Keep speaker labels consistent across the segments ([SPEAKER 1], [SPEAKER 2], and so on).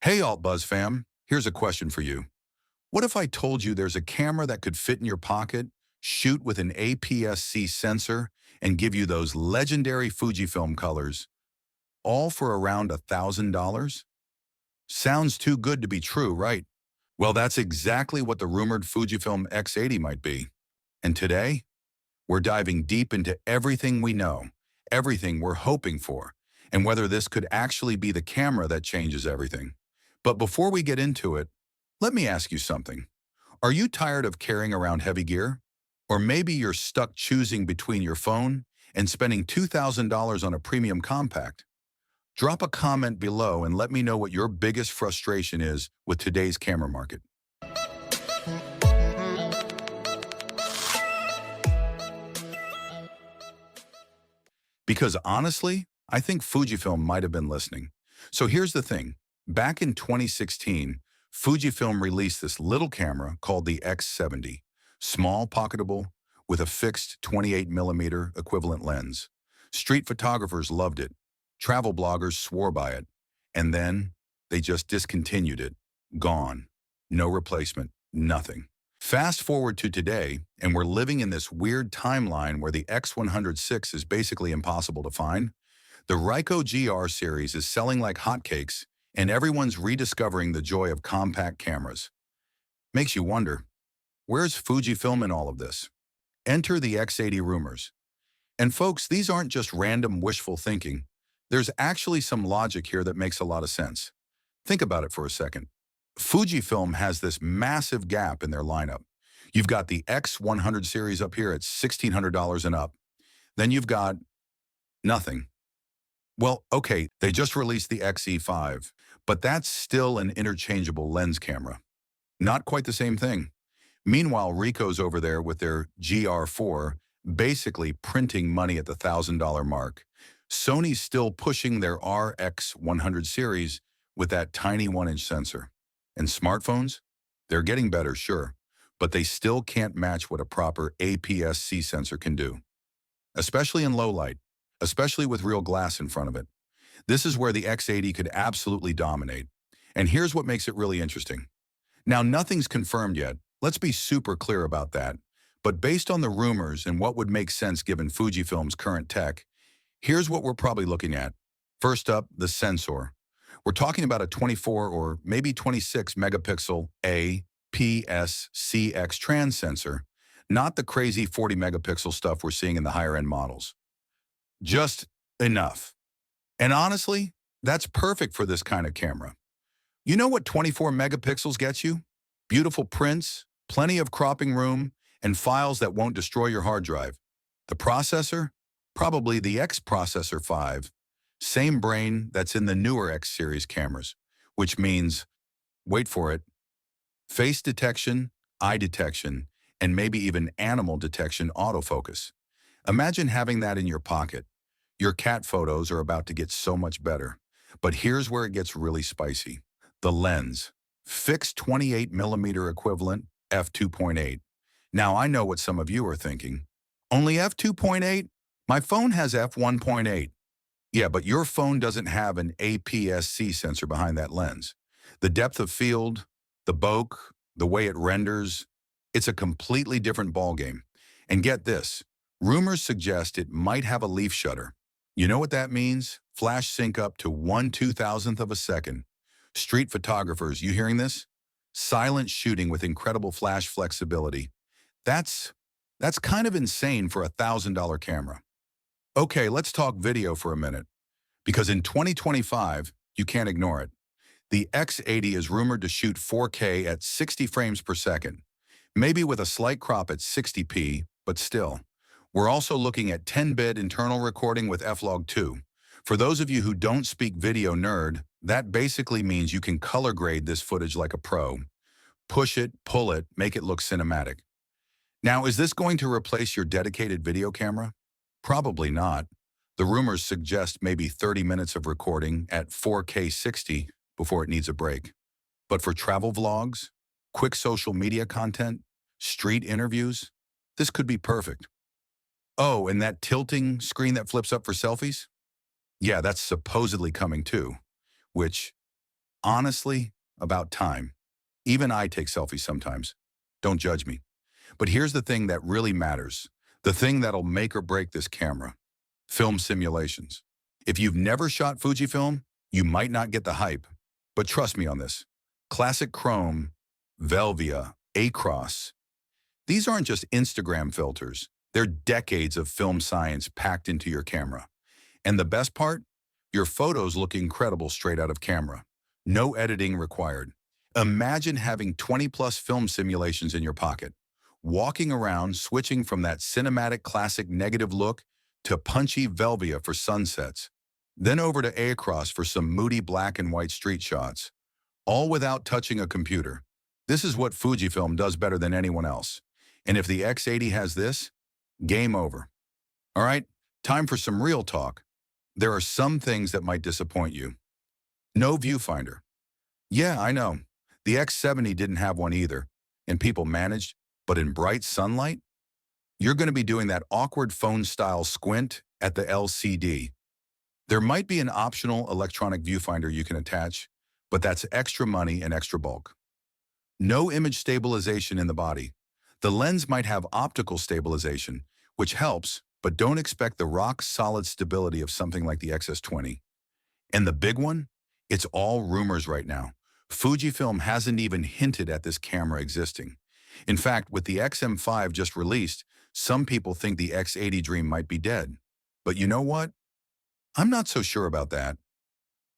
[SPEAKER 1] Hey, AltBuzz fam, here's a question for you. What if I told you there's a camera that could fit in your pocket, shoot with an APS-C sensor, and give you those legendary Fujifilm colors, all for around $1,000? Sounds too good to be true, right? Well, that's exactly what the rumored Fujifilm X80 might be. And today, we're diving deep into everything we know, everything we're hoping for, and whether this could actually be the camera that changes everything. But before we get into it, let me ask you something. Are you tired of carrying around heavy gear? Or maybe you're stuck choosing between your phone and spending $2,000 on a premium compact? Drop a comment below and let me know what your biggest frustration is with today's camera market. Because honestly, I think Fujifilm might have been listening. So here's the thing. Back in 2016, Fujifilm released this little camera called the X70, small, pocketable, with a fixed 28mm equivalent lens. Street photographers loved it. Travel bloggers swore by it. And then they just discontinued it. Gone. No replacement. Nothing. Fast forward to today, and we're living in this weird timeline where the X106 is basically impossible to find. The Ricoh GR series is selling like hotcakes, and everyone's rediscovering the joy of compact cameras. Makes you wonder, where's Fujifilm in all of this? Enter the X80 rumors. And folks, these aren't just random wishful thinking. There's actually some logic here that makes a lot of sense. Think about it for a second. Fujifilm has this massive gap in their lineup. You've got the X100 series up here at $1,600 and up. Then you've got nothing. Well, okay, they just released the XE5, but that's still an interchangeable lens camera. Not quite the same thing. Meanwhile, Ricoh's over there with their GR4, basically printing money at the $1,000 mark. Sony's still pushing their RX100 series with that tiny 1-inch sensor. And smartphones? They're getting better, sure, but they still can't match what a proper APS-C sensor can do, especially in low light, especially with real glass in front of it. This is where the X80 could absolutely dominate. And here's what makes it really interesting. Now, nothing's confirmed yet. Let's be super clear about that. But based on the rumors and what would make sense given Fujifilm's current tech, here's what we're probably looking at. First up, the sensor. We're talking about a 24 or maybe 26 megapixel APS-C X-trans sensor, not the crazy 40 megapixel stuff we're seeing in the higher end models. Just enough. And honestly, that's perfect for this kind of camera. You know what 24 megapixels gets you? Beautiful prints, plenty of cropping room, and files that won't destroy your hard drive. The processor? Probably the X Processor 5. Same brain that's in the newer X series cameras, which means, wait for it, face detection, eye detection, and maybe even animal detection autofocus. Imagine having that in your pocket. Your cat photos are about to get so much better. But here's where it gets really spicy. The lens. Fixed 28mm equivalent, f2.8. Now I know what some of you are thinking. Only f2.8? My phone has f1.8. Yeah, but your phone doesn't have an APS-C sensor behind that lens. The depth of field, the bokeh, the way it renders, it's a completely different ballgame. And get this, rumors suggest it might have a leaf shutter. You know what that means? Flash sync up to 1/2000th of a second. Street photographers, you hearing this? Silent shooting with incredible flash flexibility. That's kind of insane for a $1,000 camera. Okay, let's talk video for a minute, because in 2025, you can't ignore it. The X80 is rumored to shoot 4K at 60 frames per second, maybe with a slight crop at 60p, but still. We're also looking at 10-bit internal recording with F-Log 2. For those of you who don't speak video nerd, that basically means you can color grade this footage like a pro. Push it, pull it, make it look cinematic. Now, is this going to replace your dedicated video camera? Probably not. The rumors suggest maybe 30 minutes of recording at 4K 60 before it needs a break. But for travel vlogs, quick social media content, street interviews, this could be perfect. Oh, and that tilting screen that flips up for selfies? Yeah, that's supposedly coming too, which, honestly about time. Even I take selfies sometimes. Don't judge me. But here's the thing that really matters. The thing that'll make or break this camera. Film simulations. If you've never shot Fujifilm, you might not get the hype. But trust me on this. Classic Chrome, Velvia, Acros. These aren't just Instagram filters. They're decades of film science packed into your camera. And the best part? Your photos look incredible straight out of camera. No editing required. Imagine having 20+ film simulations in your pocket, walking around switching from that cinematic classic negative look to punchy Velvia for sunsets, then over to Acros for some moody black and white street shots, all without touching a computer. This is what Fujifilm does better than anyone else. And if the X80 has this, game over. All right, time for some real talk. There are some things that might disappoint you. No viewfinder. Yeah, I know. The X70 didn't have one either, and people managed, but in bright sunlight, you're going to be doing that awkward phone-style squint at the LCD. There might be an optional electronic viewfinder you can attach, but that's extra money and extra bulk. No image stabilization in the body. The lens might have optical stabilization, which helps, but don't expect the rock-solid stability of something like the XS20. And the big one? It's all rumors right now. Fujifilm hasn't even hinted at this camera existing. In fact, with the XM5 just released, some people think the X80 dream might be dead. But you know what? I'm not so sure about that.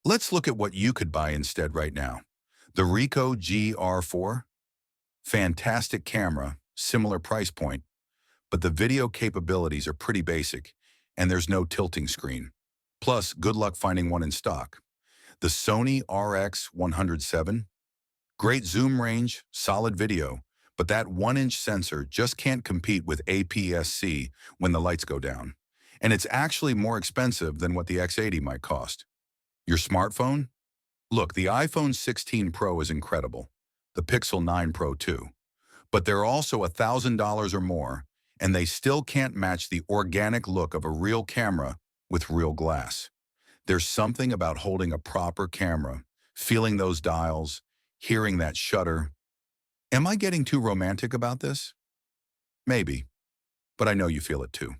[SPEAKER 1] Let's look at what you could buy instead right now. The Ricoh GR4? Fantastic camera, similar price point, but the video capabilities are pretty basic, and there's no tilting screen. Plus, good luck finding one in stock. The Sony RX107? Great zoom range, solid video, but that 1-inch sensor just can't compete with APS-C when the lights go down. And it's actually more expensive than what the X80 might cost. Your smartphone? Look, the iPhone 16 Pro is incredible. The Pixel 9 Pro too. But they're also $1,000 or more, and they still can't match the organic look of a real camera with real glass. There's something about holding a proper camera, feeling those dials, hearing that shutter. Am I getting too romantic about this? Maybe, but I know you feel it too.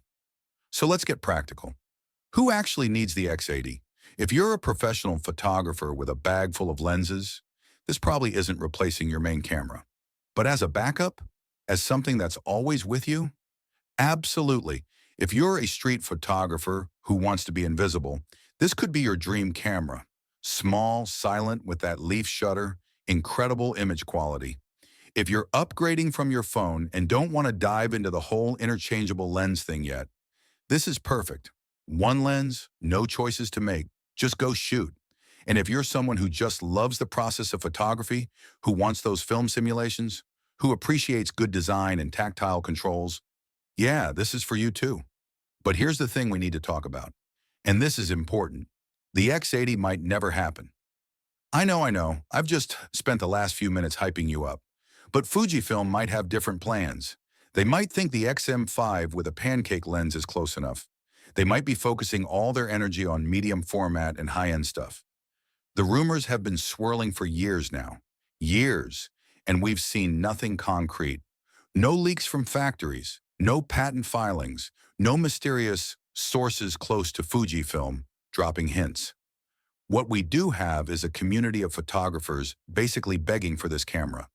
[SPEAKER 1] So let's get practical. Who actually needs the X80? If you're a professional photographer with a bag full of lenses, this probably isn't replacing your main camera. But as a backup, as something that's always with you, absolutely. If you're a street photographer who wants to be invisible, this could be your dream camera. Small, silent, with that leaf shutter, incredible image quality. If you're upgrading from your phone and don't want to dive into the whole interchangeable lens thing yet, this is perfect. One lens, no choices to make, just go shoot. And if you're someone who just loves the process of photography, who wants those film simulations, who appreciates good design and tactile controls, yeah, this is for you too. But here's the thing we need to talk about. And this is important. The X80 might never happen. I know. I've just spent the last few minutes hyping you up. But Fujifilm might have different plans. They might think the XM5 with a pancake lens is close enough. They might be focusing all their energy on medium format and high-end stuff. The rumors have been swirling for years now. Years. And we've seen nothing concrete. No leaks from factories. No patent filings. No mysterious sources close to Fujifilm dropping hints. What we do have is a community of photographers basically begging for this camera.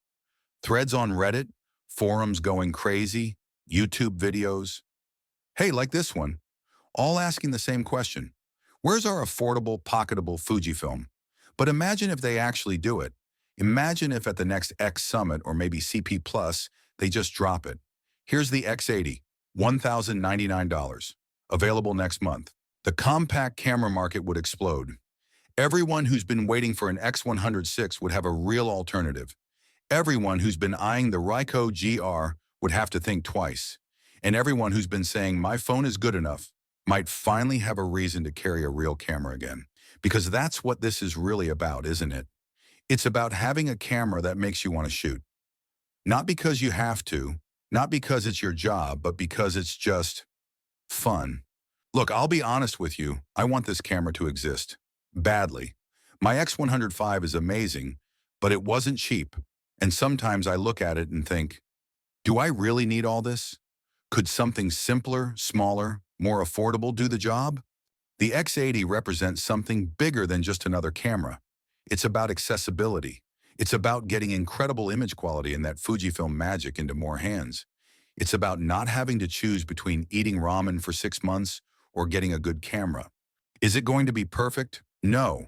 [SPEAKER 1] Threads on Reddit, forums going crazy, YouTube videos. Hey, like this one, all asking the same question. Where's our affordable, pocketable Fujifilm? But imagine if they actually do it. Imagine if at the next X Summit or maybe CP Plus, they just drop it. Here's the X80, $1,099, available next month. The compact camera market would explode. Everyone who's been waiting for an X106 would have a real alternative. Everyone who's been eyeing the Ricoh GR would have to think twice. And everyone who's been saying, my phone is good enough, might finally have a reason to carry a real camera again. Because that's what this is really about, isn't it? It's about having a camera that makes you want to shoot. Not because you have to, not because it's your job, but because it's just fun. Look, I'll be honest with you, I want this camera to exist. Badly. My X105 is amazing, but it wasn't cheap. And sometimes I look at it and think, do I really need all this? Could something simpler, smaller, more affordable do the job? The X80 represents something bigger than just another camera. It's about accessibility. It's about getting incredible image quality and that Fujifilm magic into more hands. It's about not having to choose between eating ramen for 6 months or getting a good camera. Is it going to be perfect? No.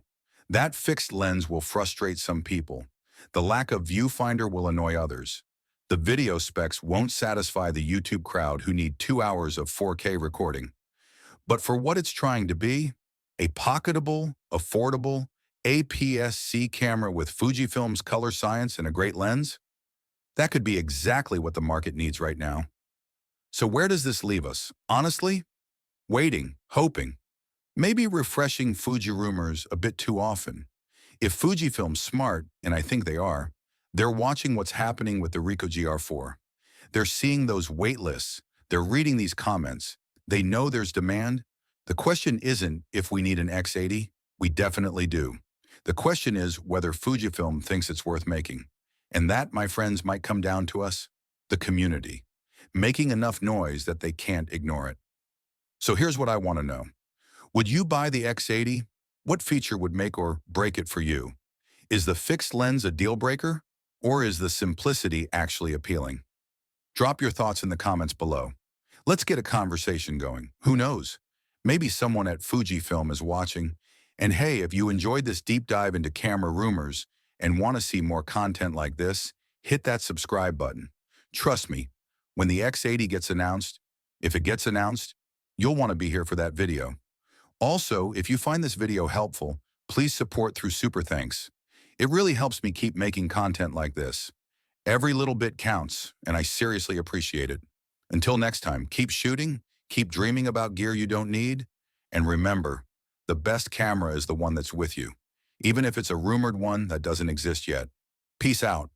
[SPEAKER 1] That fixed lens will frustrate some people. The lack of viewfinder will annoy others. The video specs won't satisfy the YouTube crowd who need 2 hours of 4K recording. But for what it's trying to be, a pocketable, affordable, APS-C camera with Fujifilm's color science and a great lens, that could be exactly what the market needs right now. So where does this leave us? Honestly, waiting, hoping, maybe refreshing Fuji rumors a bit too often. If Fujifilm's smart, and I think they are, they're watching what's happening with the Ricoh GR4. They're seeing those wait lists. They're reading these comments. They know there's demand. The question isn't if we need an X80. We definitely do. The question is whether Fujifilm thinks it's worth making. And that, my friends, might come down to us, the community, making enough noise that they can't ignore it. So here's what I want to know. Would you buy the X80? What feature would make or break it for you? Is the fixed lens a deal breaker? Or is the simplicity actually appealing? Drop your thoughts in the comments below. Let's get a conversation going. Who knows? Maybe someone at Fujifilm is watching. And hey, if you enjoyed this deep dive into camera rumors and want to see more content like this, hit that subscribe button. Trust me, when the X80 gets announced, if it gets announced, you'll want to be here for that video. Also, if you find this video helpful, please support through Super Thanks. It really helps me keep making content like this. Every little bit counts, and I seriously appreciate it. Until next time, keep shooting, keep dreaming about gear you don't need, and remember, the best camera is the one that's with you, even if it's a rumored one that doesn't exist yet. Peace out.